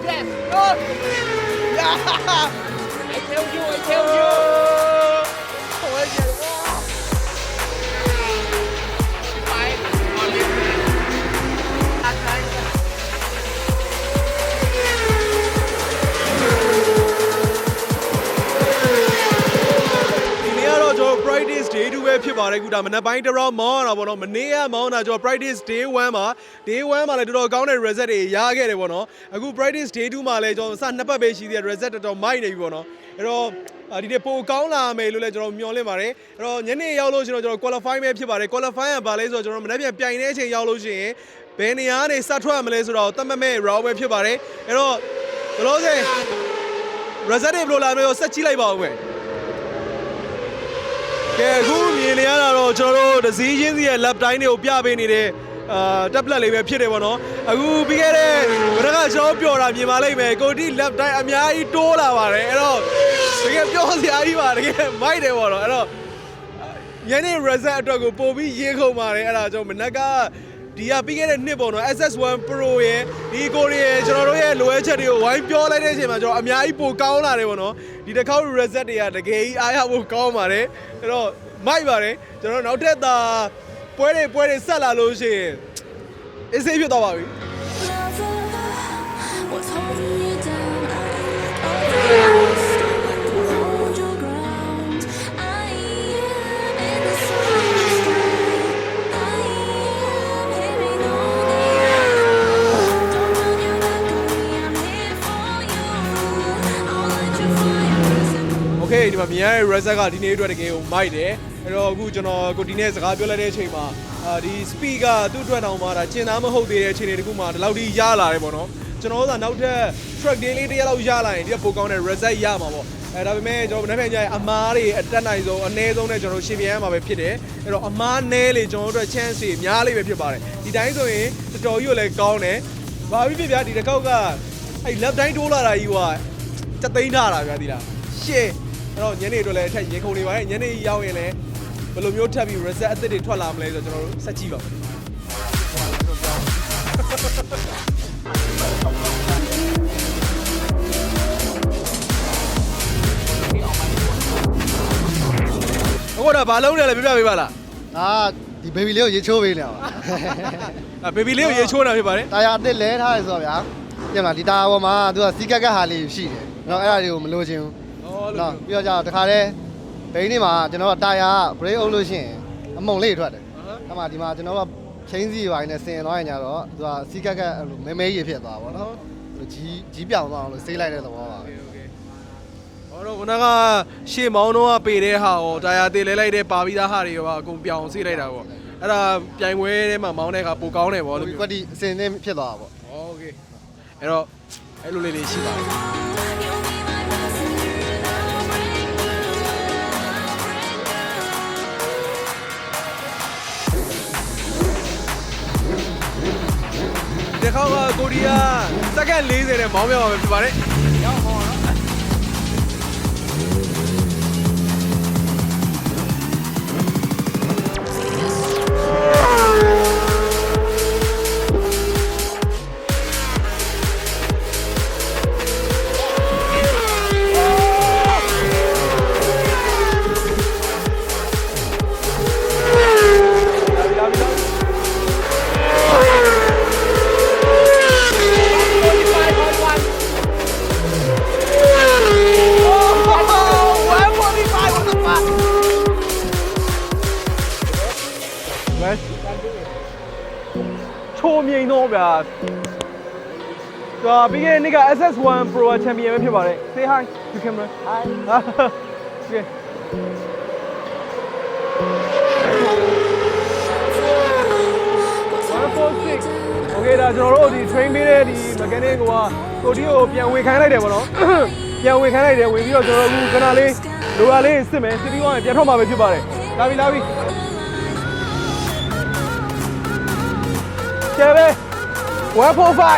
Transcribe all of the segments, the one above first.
yes good yeah I tell you oh yeah fine on this Practice day 2ပဲဖြစ်ပါတယ်ခုဒါမနက်ပိုင်းတရောမောင်းတာပေါ့နော်မနေ့ကမောင်းတာကျွန်တော် practice day 1မှာ day 1မှာလည်းတော်တော်ကောင်းတဲ့ result တွေရခဲ့တယ်ပေါ့နော်အခု practice day 2မှာလည်းကျွန်တော်စနှစ်ပတ်ပဲရှိသေးတယ် result တော်တော်မိုက်နေပြီပေါ့နော်အဲ့တော့ဒီနေ့ပိုကောင်းလာမယ်လို့လည်းကျွန်တော်မျှော်လင့်ပါတယ်အဲ့တော့ညနေရောက်လို့ကျွန်တော် qualify ပဲဖြစ်ပါတယ် qualify ကဘာလဲဆိုတော့ကျွန်တော်မနက်ပြန်ပြိုင်တဲ့အချိန်ရောက်လို့ရှိရင်ဘယ်နေရာကနေစထွက်ရမလဲဆိုတော့တတ်မှတ်မဲ့ round ပဲဖြစ်ပါတယ်အဲ့တော့ဘယ်လိုလဲ result တွေဘယ်လိုလာမလဲဆက်ကြည့်လိုက်ပါဦးမယ်ကဲအခုမြင်နေရတာတော့ကျွန်တော်တို့ဒဇီးချင်းစီရဲ့ lap time တွေကိုပြပေးနေတဲ့tablet လေးပဲဖြစ်တယ်ပေါ့နော်အခုပြီးခဲ့တဲ့ဘယ်တော့ကျွန်တော်ပျော်တာမြင်ပါလိမ့်မယ်ကိုတီ lap time အများကြီးတိုးလာပါတယ်အဲ့တော့တကယ်ပျော်စရာကြီးပါတကယ်မိုက်တယ်ပေါ့နော်အဲ့တော့ညနေ result အတွက်ကိုပို့ပြီးရေးခုံပါတယ်အဲ့ဒါကျွန်တော်မနက်ကဒီကပြီးခဲ့တဲ့နှစ်ပေါ့နော် SS1 Pro ရဲ့ဒီကိုရီရဲ့ကျွန်တော်တို့ရဲ့လိုအပ်ချက်တွေကိုဝိုင်းပြောလိုက်တဲ့အချိန်မှာကျွန်တော်အများကြီးပိုကောင်းလာတယ်ပေါ့နော်ဒီတစ်ခေါက် result တွေကတကယ်ကြီးအားရဖို့ကောင်းပါတယ်အဲ့တော့မိုက်ပါတယ်ကျွန်တော်နောက်ထပ်သာပွဲတွေဆက်လာလို့ရှိရင်အစိဖြစ်သွားပါပြီဒီမှာမြင်ရတဲ့ result ကဒီနေ့အတွက်တကယ်ကိုမိုက်တယ်အဲ့တော့အခုကျွန်တော်ကိုဒီနေ့စကားပြောလိုက်တဲ့အချိန်မှာဒီ speed ကသူ့အတွက်တောင်မှဒါကျင်သားမဟုတ်သေးတဲ့အချိန်တွေတခုမှဒီလောက်ထိရလာတယ်ပေါ့နော်ကျွန်တော်ကနောက်ထပ် track day လေးတစ်ရက်လောက်ရလာရင်ဒီကပိုကောင်းတဲ့ result ရမှာပေါ့ဒါပေမဲ့ကျွန်တော်နောက်ပြန်ကြရင်အမားတွေအတက်နိုင်ဆုံးအနည်းဆုံးနဲ့ကျွန်တော်ရှင်ပြိုင်ရမှာပဲဖြစ်တယ်အဲ့တော့အမားနည်းလေကျွန်တော်တို့အတွက် chance တွေများလိမ့်ပဲဖြစ်ပါတယ်ဒီတိုင်းဆိုရင်တော်တော်ကြီးကိုလည်းကောင်းတယ်ဘာဖြစ်ဗျာဒီတစ်ခေါက်ကအဲ့ lap time တိုးလာတာကြီးကစက်သိန်းထားတာဗျာဒီလားရှေ့အဲ့တော့ညနေအတွက်လည်းအထက်ရင်ခုန်နေပါတယ်ညနေရောက်ရင်လည်းဘယ်လိုမျိုးထပ်ပြီး reset အသစ်တွေထွက်လာမလဲဆိုတော့ကျွန်တော်တို့ဆက်ကြည့်ပါမယ်အခုတော့ဘာလုံးလဲလဲပြပြပေးပါလားဒီ baby လေးကိုရေချိုးပေးနေပါbaby လေးကိုရေချိုးနေတာဖြစ်ပါတယ်တာယာအစ်စ်လဲထားရဆိုတော့ဗျာပြင်လားဒီတာယာပေါ်မှာသူကစီးကက်ကက်ဟာလေးရှိတယ်เนาะအဲ့ဒါတွေကိုမလိုချင်ဘူးနော်ပြီးတော့ကြာတခါတည်းဘိန်းနေမှာကျွန်တော်ကတာယာ break အုပ်လို့ရှိရင်အမုံလေးထွက်တယ်အဲ့မှာဒီမှာကျွန်တော်ကချင်းစီပိုင်းနဲ့ဆင်သွားရင်ကြတော့သူကစီးကက်ကက်မဲမဲကြီးဖြစ်သွားပါတော့ကြီးပြောင်သွားအောင်လို့ဆေးလိုက်တဲ့သဘောပါပဲဟောတော့ခုနကရှေ့မောင်းတော့ပေတဲ့ဟာရောတာယာတေးလဲလိုက်တဲ့ပါပြီးသားဟာတွေရောအကုန်ပြောင်ဆေးလိုက်တာပေါ့အဲ့ဒါပြိုင်ပွဲထဲမှာမောင်းတဲ့အခါပိုကောင်းတယ်ပေါ့လို့ကွက်တီအစင်နဲ့ဖြစ်သွားတာပေါ့โอเคအဲ့တော့အဲ့လိုလေးတွေရှိပါတယ်ဒီခေါက်ကကိုရီးယားစက္ကန့်40နဲ့မောင်းပြပါမယ်ဖြစ်ပါတယ်။ရောက်ပါတော့။ချိုးမြိန်တော့ဗျာပြီးခဲ့တဲ့နေ့က SS1 Pro Champion ပဲဖြစ်ပါတယ် Say hi to camera Hi Okay Okay ဒါကျွန်တော်တို့ဒီ train ပေးတဲ့ဒီ mechanic ကိုတီကိုပြန်ဝင်ခိုင်းလိုက်တယ်ပေါ့နော်ပြန်ဝင်ခိုင်းလိုက်တယ်ဝင်ပြီးတော့ကျွန်တော်တို့အခုခဏလေးလိုရာလေးစစ်မယ်စစ်ပြီးတော့ပြန်ထွက်မှာပဲဖြစ်ပါတယ်လာပြီကျဲပဲ145ဟုတ်ပါ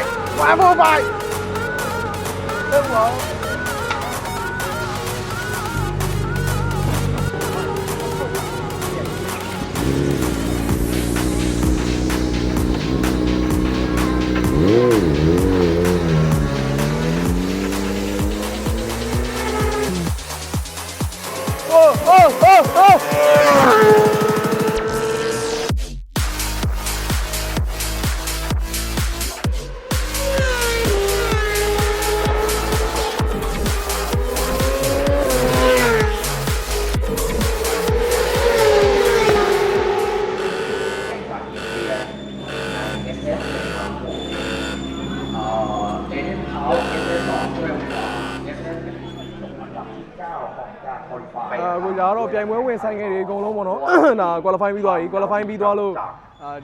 ကိုလာတော့ပြိုင်ပွဲဝင်ဆိုင်ငယ်တွေအကုန်လုံးပေါ့နော်ဒါ qualify ပြီးသွားပြီ qualify ပြီးသွားလို့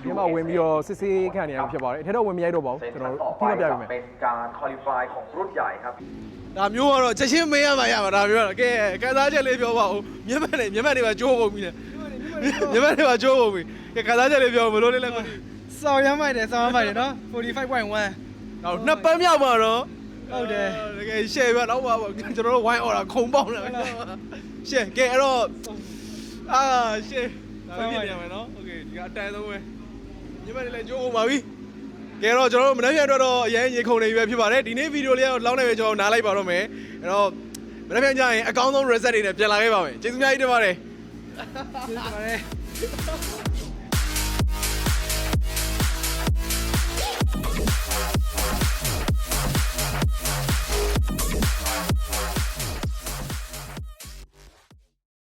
ဒီမှာဝင်ပြီးတော့စစ်ဆေးခံနေရဖြစ်ပါတယ်အထက်တော့ဝင်မရိုက်တော့ပါဘူးကျွန်တော်တို့ပြီးတော့ပြပေးမယ်เป็นการ qualify ของรุ่นใหญ่ครับ ဒါမျိုးကတော့ချက်ချင်းမေးရမှာရမှာဒါမျိုးကတော့ကဲကန်စားချက်လေးပြောပါဦးမျက်မှန်တွေပါကြိုးပုံပြီလေမျက်မှန်တွေပါကြိုးပုံပြီကဲကန်စားချက်လေးပြောဘယ်လိုလေးလဲကိုဒီ စောင်းရမ်းမိုက်တယ်နော် 45.1 တော့နှစ်ပန်းမြောက်မှာတော့ ဟုတ်တယ် တကယ် share ပြတော့ပါကျွန်တော်တို့ wine order ခုံပေါက်နေတယ် share ကဲအဲ့တော့share ဒါပဲပြင်ရမယ်နော် okay ဒီကအတန်ဆုံးပဲညီမတွေလည်းကြိုးကုန်ပါပြီကဲတော့ကျွန်တော်တို့မနေ့ပြန်တော့အရင်ရေခုံနေပြီပဲဖြစ်ပါတယ်ဒီနေ့ဗီဒီယိုလေးကတော့လောင်းနေပဲကျွန်တော်နားလိုက်ပါတော့မယ်အဲ့တော့မနေ့ပြန်ကြရင်အကောင်းဆုံး reset တွေနဲ့ပြန်လာခဲ့ပါမယ်ကျေးဇူးများကြီးတင်ပါတယ်ကျေးဇူးပါတယ်